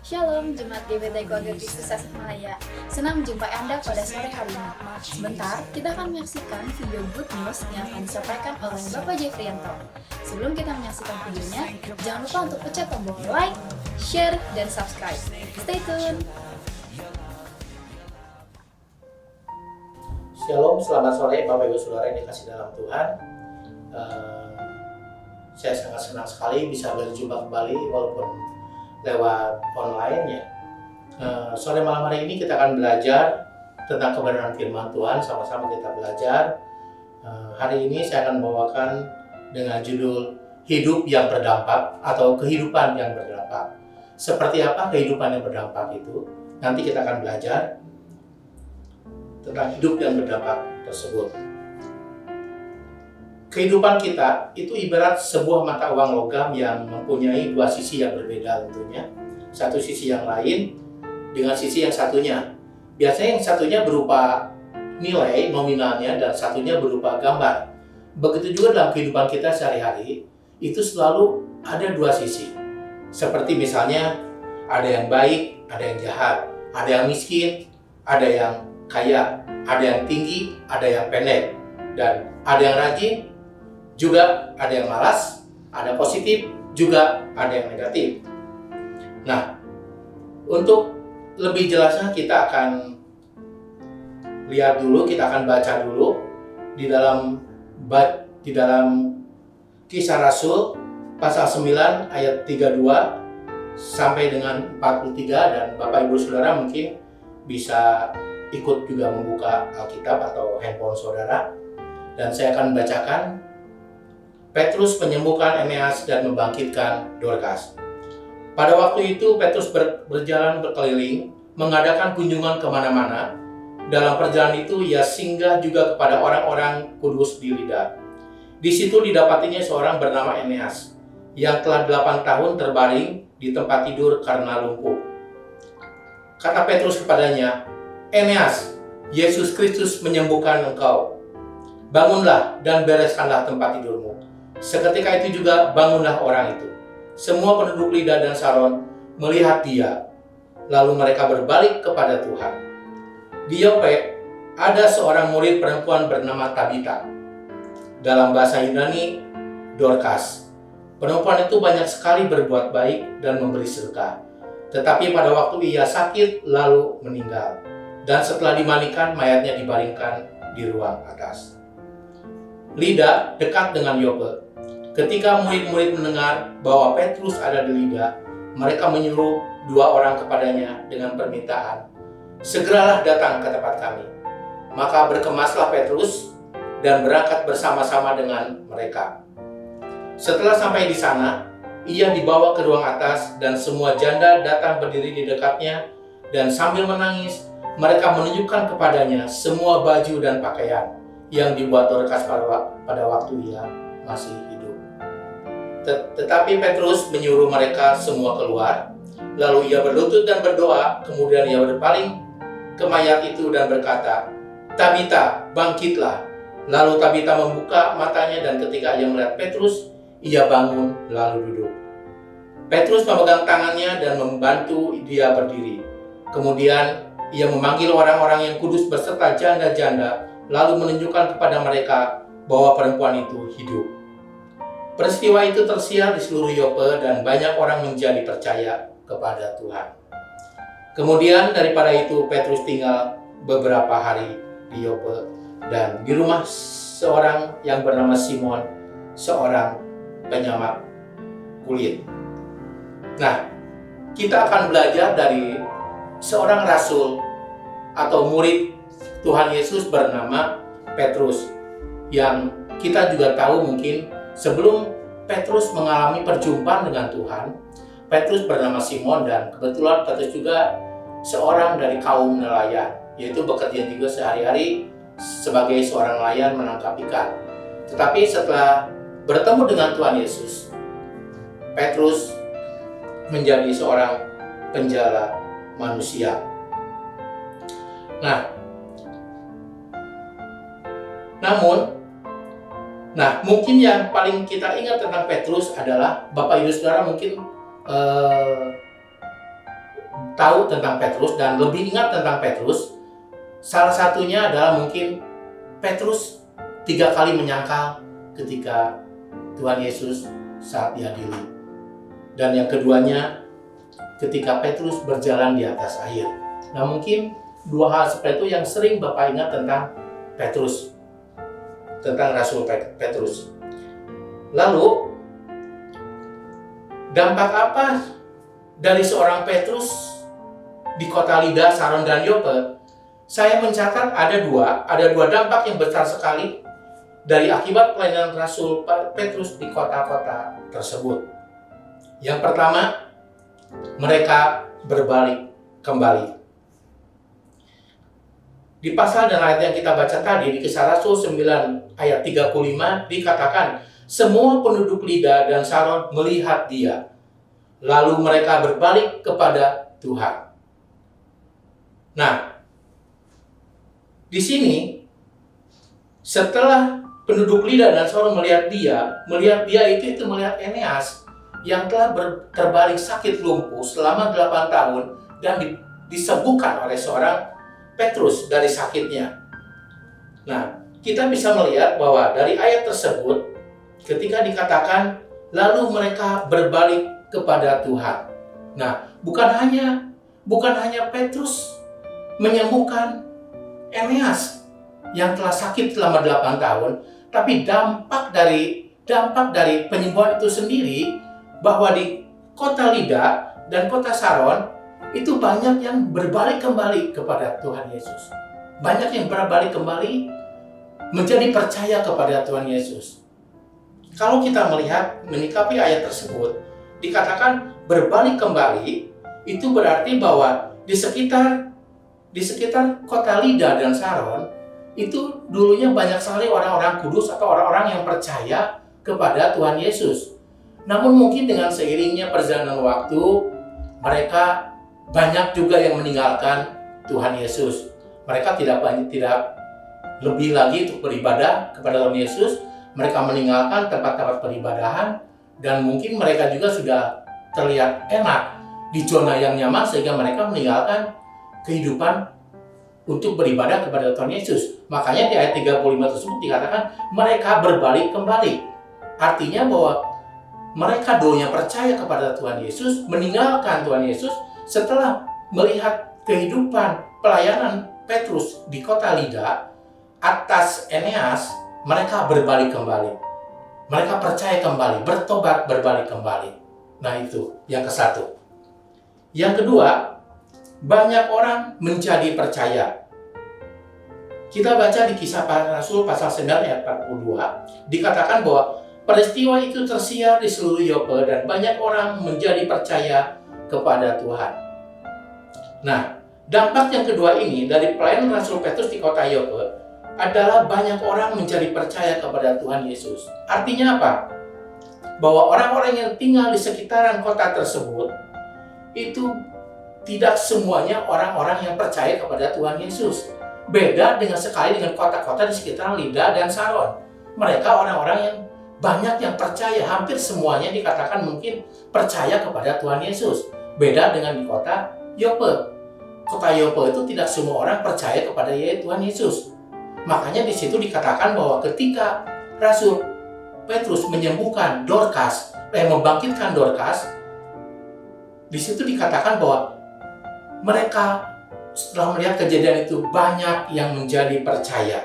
Shalom, Jemaat GBT Keluarga Kristus Tasikmalaya. Senang menjumpai Anda pada sore hari ini. Sebentar, kita akan menyaksikan video good news yang akan disampaikan oleh Bapak Jeffrianto. Sebelum kita menyaksikan videonya, jangan lupa untuk pencet tombol like, share, dan subscribe. Stay tune! Shalom, selamat sore Bapak Ibu Saudara yang dikasih dalam Tuhan. Saya sangat senang sekali bisa berjumpa kembali walaupun lewat online ya. Sore malam hari ini kita akan belajar tentang kebenaran firman Tuhan, sama-sama kita belajar. Hari ini saya akan membawakan dengan judul Hidup yang Berdampak atau Kehidupan yang Berdampak. Seperti apa kehidupan yang berdampak itu? Nanti kita akan belajar tentang hidup yang berdampak tersebut. Kehidupan kita itu ibarat sebuah mata uang logam yang mempunyai dua sisi yang berbeda tentunya. Satu sisi yang lain dengan sisi yang satunya. Biasanya yang satunya berupa nilai nominalnya dan satunya berupa gambar. Begitu juga dalam kehidupan kita sehari-hari, itu selalu ada dua sisi. Seperti misalnya ada yang baik, ada yang jahat, ada yang miskin, ada yang kaya, ada yang tinggi, ada yang pendek, dan ada yang rajin, juga ada yang malas, ada positif, juga ada yang negatif. Nah, untuk lebih jelasnya kita akan lihat dulu, kita akan baca dulu di dalam Kisah Rasul pasal 9 ayat 32 sampai dengan 43, dan Bapak Ibu Saudara mungkin bisa ikut juga membuka Alkitab atau handphone saudara, dan saya akan membacakan. Petrus menyembuhkan Eneas dan membangkitkan Dorcas. Pada waktu itu Petrus berjalan berkeliling, mengadakan kunjungan kemana-mana. Dalam perjalanan itu ia singgah juga kepada orang-orang kudus di Lida. Di situ didapatinya seorang bernama Eneas, yang telah 8 tahun terbaring di tempat tidur karena lumpuh. Kata Petrus kepadanya, "Eneas, Yesus Kristus menyembuhkan engkau. Bangunlah dan bereskanlah tempat tidurmu." Seketika itu juga bangunlah orang itu. Semua penduduk Lida dan Saron melihat dia, lalu mereka berbalik kepada Tuhan. Di Yope ada seorang murid perempuan bernama Tabita. Dalam bahasa Yunani, Dorcas. Perempuan itu banyak sekali berbuat baik dan memberi sedekah. Tetapi pada waktu ia sakit lalu meninggal. Dan setelah dimandikan, mayatnya dibaringkan di ruang atas. Lida dekat dengan Yope. Ketika murid-murid mendengar bahwa Petrus ada di Lida, mereka menyuruh 2 orang kepadanya dengan permintaan, "Segeralah datang ke tempat kami." Maka berkemaslah Petrus dan berangkat bersama-sama dengan mereka. Setelah sampai di sana, ia dibawa ke ruang atas dan semua janda datang berdiri di dekatnya, dan sambil menangis, mereka menunjukkan kepadanya semua baju dan pakaian yang dibuat Dorcas pada waktu ia masih hidup. Tetapi Petrus menyuruh mereka semua keluar. Lalu ia berlutut dan berdoa. Kemudian ia berpaling ke mayat itu dan berkata, "Tabita, bangkitlah." Lalu Tabita membuka matanya, dan ketika ia melihat Petrus, ia bangun lalu duduk. Petrus memegang tangannya dan membantu dia berdiri. Kemudian ia memanggil orang-orang yang kudus beserta janda-janda, lalu menunjukkan kepada mereka bahwa perempuan itu hidup. Peristiwa itu tersiar di seluruh Yope dan banyak orang menjadi percaya kepada Tuhan. Kemudian daripada itu Petrus tinggal beberapa hari di Yope dan di rumah seorang yang bernama Simon, seorang penyamak kulit. Nah, kita akan belajar dari seorang rasul atau murid Tuhan Yesus bernama Petrus, yang kita juga tahu mungkin sebelum Petrus mengalami perjumpaan dengan Tuhan, Petrus bernama Simon, dan kebetulan Petrus juga seorang dari kaum nelayan, yaitu bekerja juga sehari-hari sebagai seorang nelayan menangkap ikan. Tetapi setelah bertemu dengan Tuhan Yesus, Petrus menjadi seorang penjala manusia. Mungkin yang paling kita ingat tentang Petrus adalah, Bapak Ibu Saudara mungkin tahu tentang Petrus dan lebih ingat tentang Petrus, salah satunya adalah mungkin Petrus 3 kali menyangkal ketika Tuhan Yesus saat diadili. Dan yang keduanya ketika Petrus berjalan di atas air. Nah, mungkin 2 hal seperti itu yang sering Bapak ingat tentang Petrus, tentang Rasul Petrus. Lalu, dampak apa dari seorang Petrus di kota Lida, Saron, dan Yope? Saya mencatat ada dua dampak yang besar sekali dari akibat pelayanan Rasul Petrus di kota-kota tersebut. Yang pertama, mereka berbalik kembali. Di pasal dan ayat yang kita baca tadi, di Kisah Rasul 9 ayat 35 dikatakan, semua penduduk Lida dan Saron melihat dia, lalu mereka berbalik kepada Tuhan. Nah, di sini setelah penduduk Lida dan Saron melihat dia itu melihat Eneas yang telah terbalik sakit lumpuh selama 8 tahun dan disembuhkan oleh seorang Petrus dari sakitnya. Nah, kita bisa melihat bahwa dari ayat tersebut ketika dikatakan lalu mereka berbalik kepada Tuhan. Nah, bukan hanya Petrus menyembuhkan Eneas yang telah sakit selama 8 tahun, tapi dampak dari penyembuhan itu sendiri bahwa di kota Lida dan kota Saron itu banyak yang berbalik kembali kepada Tuhan Yesus. Banyak yang berbalik kembali menjadi percaya kepada Tuhan Yesus. Kalau kita menyikapi ayat tersebut, dikatakan berbalik kembali, itu berarti bahwa di sekitar kota Lida dan Saron, itu dulunya banyak sekali orang-orang kudus atau orang-orang yang percaya kepada Tuhan Yesus. Namun mungkin dengan seiringnya perjalanan waktu, mereka banyak juga yang meninggalkan Tuhan Yesus. Mereka tidak lebih lagi untuk beribadah kepada Tuhan Yesus. Mereka meninggalkan tempat-tempat peribadahan dan mungkin mereka juga sudah terlihat enak di zona yang nyaman sehingga mereka meninggalkan kehidupan untuk beribadah kepada Tuhan Yesus. Makanya di ayat 35 tersebut dikatakan mereka berbalik kembali. Artinya bahwa mereka dulunya percaya kepada Tuhan Yesus, meninggalkan Tuhan Yesus. Setelah melihat kehidupan pelayanan Petrus di kota Lida atas Eneas, mereka berbalik kembali. Mereka percaya kembali, bertobat, berbalik kembali. Nah, itu yang ke-1. Yang kedua, banyak orang menjadi percaya. Kita baca di Kisah Para Rasul pasal 9 ayat 42, dikatakan bahwa peristiwa itu tersiar di seluruh Yope dan banyak orang menjadi percaya kepada Tuhan. Nah, dampak yang kedua ini dari pelayanan Rasul Petrus di kota Yope adalah banyak orang menjadi percaya kepada Tuhan Yesus. Artinya apa? Bahwa orang-orang yang tinggal di sekitaran kota tersebut itu tidak semuanya orang-orang yang percaya kepada Tuhan Yesus. Beda sekali dengan kota-kota di sekitar Lida dan Saron. Mereka orang-orang yang banyak yang percaya, hampir semuanya dikatakan mungkin percaya kepada Tuhan Yesus. Beda dengan di kota Yope. Kota Yope itu tidak semua orang percaya kepada Tuhan Yesus. Makanya di situ dikatakan bahwa ketika Rasul Petrus menyembuhkan Dorcas, membangkitkan Dorcas, di situ dikatakan bahwa mereka setelah melihat kejadian itu banyak yang menjadi percaya.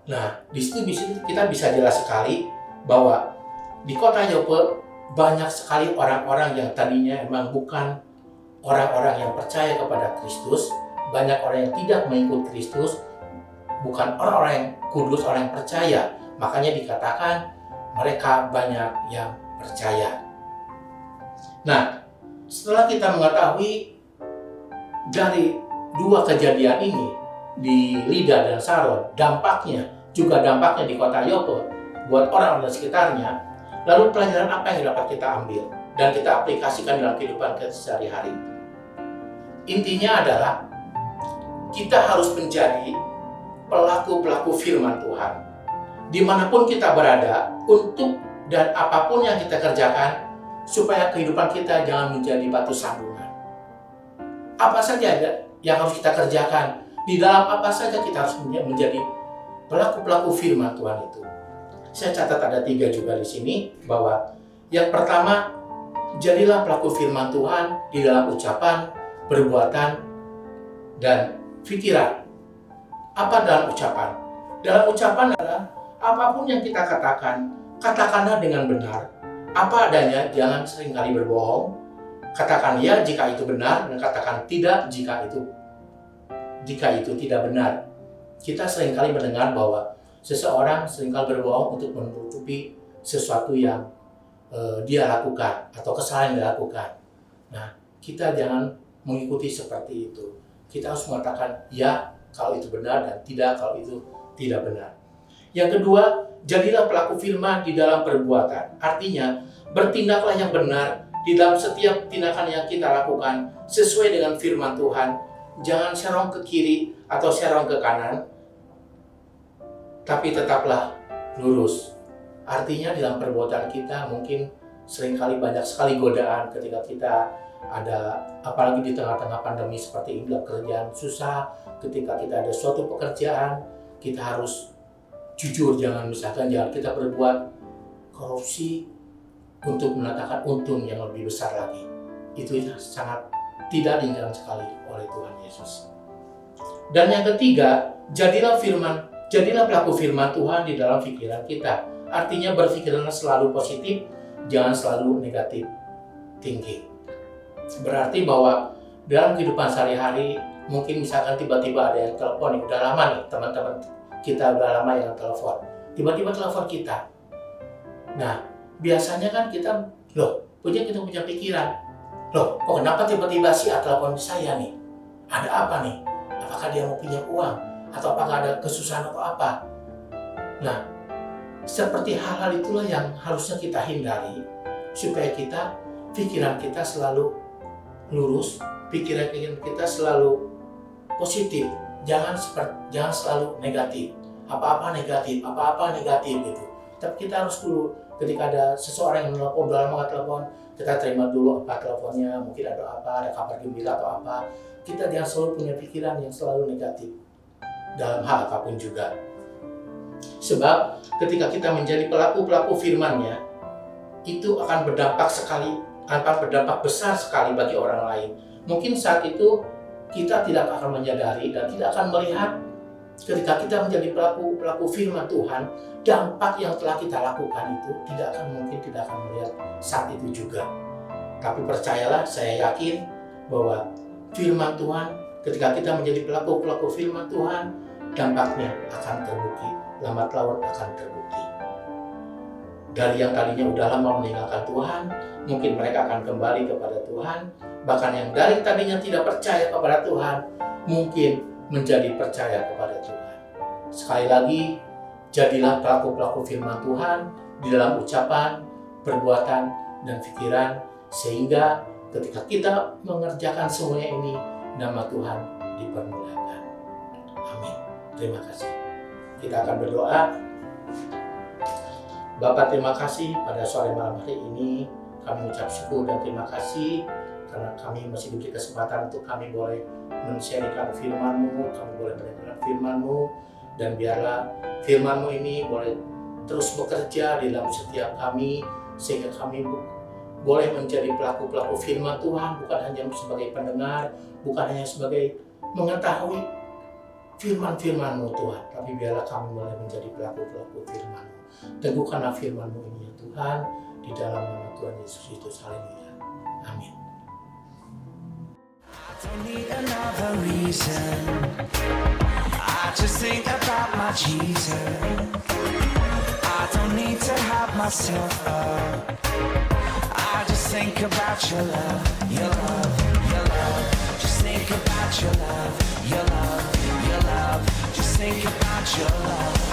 Nah, di situ kita bisa jelas sekali bahwa di kota Yope banyak sekali orang-orang yang tadinya memang bukan orang-orang yang percaya kepada Kristus, banyak orang yang tidak mengikut Kristus, bukan orang-orang yang kudus, orang yang percaya. Makanya dikatakan mereka banyak yang percaya. Nah, setelah kita mengetahui dari dua kejadian ini di Lida dan Saron, dampaknya di kota Yope buat orang-orang sekitarnya, lalu pelajaran apa yang dapat kita ambil dan kita aplikasikan dalam kehidupan kita sehari-hari? Intinya adalah kita harus menjadi pelaku-pelaku firman Tuhan dimanapun kita berada, untuk dan apapun yang kita kerjakan, supaya kehidupan kita jangan menjadi batu sandungan. Apa saja yang harus kita kerjakan? Di dalam apa saja kita harus menjadi pelaku-pelaku firman Tuhan itu? Saya catat ada 3 juga di sini, bahwa yang pertama, jadilah pelaku firman Tuhan di dalam ucapan, perbuatan, dan pikiran. Apa dalam ucapan? Dalam ucapan adalah apapun yang kita katakan, katakanlah dengan benar. Apa adanya, jangan seringkali berbohong. Katakan ya jika itu benar, dan katakan tidak jika itu tidak benar. Kita seringkali mendengar bahwa seseorang seringkali berbohong untuk menutupi sesuatu yang dia lakukan atau kesalahan yang dia lakukan. Nah, kita jangan mengikuti seperti itu. Kita harus mengatakan ya kalau itu benar dan tidak kalau itu tidak benar. Yang kedua, jadilah pelaku firman di dalam perbuatan. Artinya, bertindaklah yang benar di dalam setiap tindakan yang kita lakukan sesuai dengan firman Tuhan. Jangan serong ke kiri atau serong ke kanan, tapi tetaplah lurus. Artinya dalam perbuatan kita mungkin seringkali banyak sekali godaan ketika kita ada, apalagi di tengah-tengah pandemi seperti ini, kerjaan susah, ketika kita ada suatu pekerjaan, kita harus jujur, jangan kita berbuat korupsi untuk mendatangkan untung yang lebih besar lagi. Itu sangat tidak diinginkan sekali oleh Tuhan Yesus. Dan yang ketiga, jadilah pelaku firman Tuhan di dalam pikiran kita. Artinya berpikirlah selalu positif, jangan selalu negatif thinking. Berarti bahwa dalam kehidupan sehari-hari, mungkin misalkan tiba-tiba ada yang telepon, udah lama nih teman-teman kita udah lama yang telepon, tiba-tiba telepon kita. Nah, biasanya kan kita punya pikiran, kok kenapa tiba-tiba si A telepon saya nih? Ada apa nih? Apakah dia mau pinjam uang? Atau apakah ada kesusahan atau apa? Nah, seperti hal-hal itulah yang harusnya kita hindari, supaya pikiran kita selalu lurus, pikiran kita selalu positif, jangan selalu negatif. Apa-apa negatif gitu. Tapi kita harus dulu, ketika ada seseorang yang telepon, udah lama nggak telepon, kita terima dulu apa teleponnya, mungkin ada kabar gembira atau apa. Kita jangan selalu punya pikiran yang selalu negatif dalam hal apapun juga. Sebab ketika kita menjadi pelaku firman-Nya, itu akan berdampak besar sekali bagi orang lain. Mungkin saat itu kita tidak akan menyadari dan tidak akan melihat, ketika kita menjadi pelaku firman Tuhan, dampak yang telah kita lakukan itu tidak akan melihat saat itu juga. Tapi percayalah, saya yakin bahwa firman Tuhan, ketika kita menjadi pelaku firman Tuhan, dampaknya akan terbukti, lambat laun akan terbukti. Dari yang tadinya udah lama meninggalkan Tuhan, mungkin mereka akan kembali kepada Tuhan. Bahkan yang dari tadinya tidak percaya kepada Tuhan, mungkin menjadi percaya kepada Tuhan. Sekali lagi, jadilah pelaku firman Tuhan di dalam ucapan, perbuatan, dan pikiran, sehingga ketika kita mengerjakan semuanya ini, nama Tuhan dipermuliakan. Amin. Terima kasih. Kita akan berdoa. Bapak, terima kasih pada sore malam hari ini. Kami ucap syukur dan terima kasih karena kami masih diberi kesempatan untuk kami boleh men-sharingkan firman-Mu, kami boleh mendengarkan firman-Mu, dan biarlah firman-Mu ini boleh terus bekerja di dalam setiap kami, sehingga kami boleh menjadi pelaku firman Tuhan, bukan hanya sebagai pendengar, bukan hanya sebagai mengetahui firman-firman-Mu Tuhan, tapi biarlah kami boleh menjadi pelaku firman-Mu. Teguhkanlah firman-Mu ini ya Tuhan, di dalam nama Tuhan Yesus Kristus. Haleluya. Amin. Don't need another reason. I just think about my Jesus. I don't need to hype myself up. I just think about your love, your love, your love. Just think about your love, your love, your love. Just think about your love.